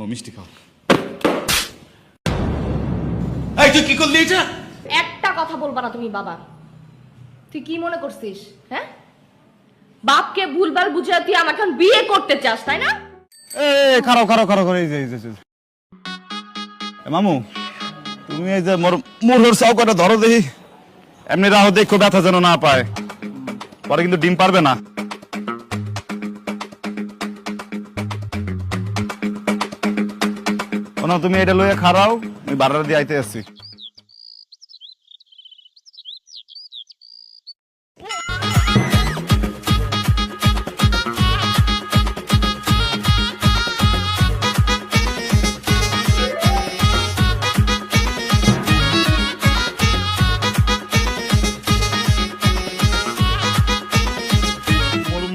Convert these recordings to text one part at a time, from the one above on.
ও মিষ্টি খাও। এই তুই কি করলি এটা? একটা কথা বলবা না তুমি বাবা। তুই কি মনে করছিস? হ্যাঁ, বাপকে ভুলভাল বুঝিয়ে তুই আমাকে বিয়ে করতে চাস, তাই না? খারাপ খারাপ খারাপ করে এই যে মামু, তুমি এই যে মোর চৌকাটা ধরো দেখি, এমনি রাহো দেখো ব্যথা যেন না পায়, পরে কিন্তু ডিম পারবে না। তুমি এটা লইয়া খারাও, আমি বাড়ার দিয়ে আইতে আসছি।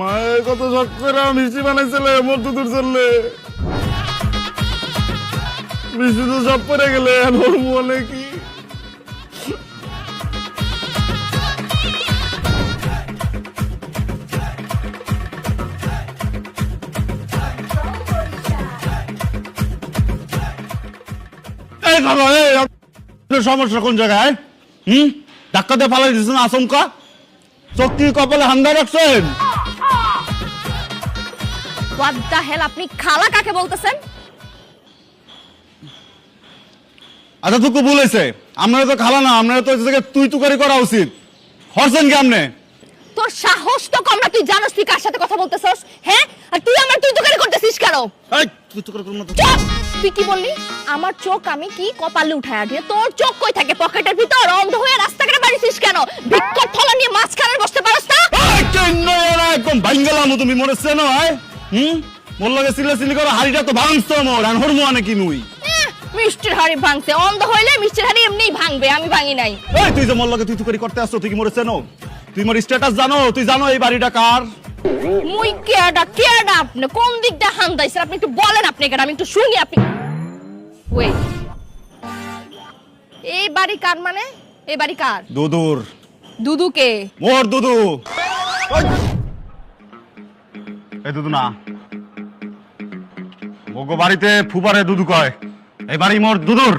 মায়ের কত শখ করে মিষ্টি বানাইছিলে, মোর দুধুর চললে মিষ্টি তো সব পরে গেলে, ওর মনে কি সমস্যা কোন জায়গায়? ধাক্কা দিয়ে ফালাই দিচ্ছেন আচমকা, চোখ কি কপালে হাঙ্গা রাখছেন? হোয়াট দ্য হেল, আপনি খালা কাকে বলতেছেন? আচ্ছা তোকে বলেছে, আপনারা তো খালা না, আপনারা তো তুই তুকারি করা উচিত। হরছেন কি আপনি? তোর সাহস তো কম না, তুই জানোস তুই কার সাথে কথা বলতেছস? হ্যাঁ, আর তুই আমার তুই তুকারি করতেছিস কেন? এই তুই তুকারি করব না। চুপ! তুই কি বললি? আমার চোখ আমি কি কপালে উঠায় দিয়ে? তোর চোখ কই থাকে? পকেটের ভিতর? অন্ধ হয়ে রাস্তাঘাটে বাড়িছিস কেন? ভিক্ষর থলা নিয়ে মাঝখানে বসতে পারস না? এই কেন একদম ভাঙ্গেলাম তুমি মনে চেন হয়? মোর লগে সিলাসিলি করে হাড়িটা তো ভাঙছো মোর, আর হরমো আনে কি নুই? মিষ্টির হাড়ি ভাঙছে, অন্ধ হইলে মিষ্টির হাড়ি এমনিই ভাঙবে, আমি ভাঙি নাই। এই তুই যে মোর লগে তুই তুকারি করতে আসছো, তুই কি মরে চেনো? তুই মোর স্ট্যাটাস জানো? তুই জানো এই বাড়িটা কার? মুই কেডা আপনি কোন দিকটা হান্দাইছেন? আপনি একটু বলেন আপনি কেডা, আমি একটু শুনি। আপনি ওয়েট, এই বাড়ি কার? মানে এই বাড়ি কার? দুদুর। দুদুকে? মোর দুদু। এই দুদু না, ওগো বাড়িতে ফুবারে দুদু কয়, এই বাড়ি মোর দুদুর।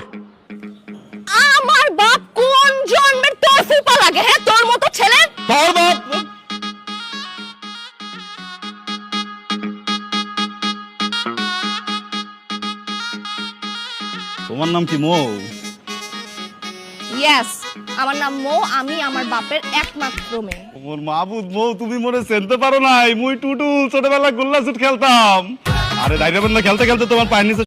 আমার বাপ কোন জন্মের তোর ফুপা লাগে? হ্যাঁ, তোর মতো ছেলে? তোর বাপ? তোমার নাম কি মৌ? ইয়েস, আমার নাম মৌ, আমি আমার বাপের একমাত্র মেয়ে। মোর মাহবুব মৌ, তুমি মনে চিনতে পারো নাই? মুই টুটু ছোটবেলা গোল্লা শুট খেলতাম, আরে ডাইরেবন না খেলতে খেলতে তোমার পায়ের নিচে